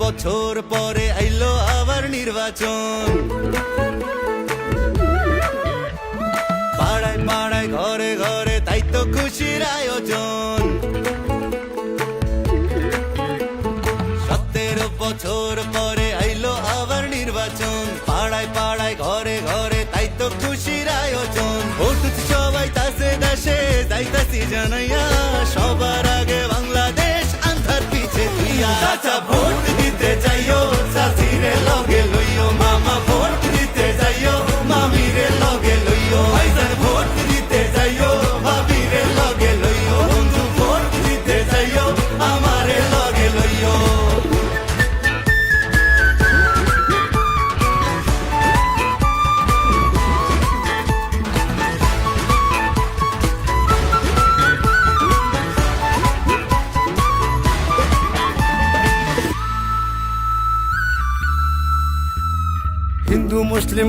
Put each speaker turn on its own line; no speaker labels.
বছর পরে আইলো আবার নির্বাচন। পাড়ায় পাড়ায় ঘরে ঘরে তাই তো খুশির আয়োজন। 17 বছর পরে আইলো আবার নির্বাচন। পাড়ায় পাড়ায় ঘরে ঘরে তাই তো খুশির আয়োজন। ভোট সবাই তাসে দেশে যাইতাছি জানাইয়া, সবার আগে বাংলাদেশ আন্ধার পিছে তুইয়া। চাচা ভোট দিতে যাইও, চাচিরে লগে লইও। মামা ভোট দিতে যাইও, মামিরে লগে লইও। ভাইজান ভোট দিতে যাইও, ভাবিরে লগে লইও। বন্ধু ভোট দিতে যাইও, আমারে লগে লইও। হিন্দু মুসলিম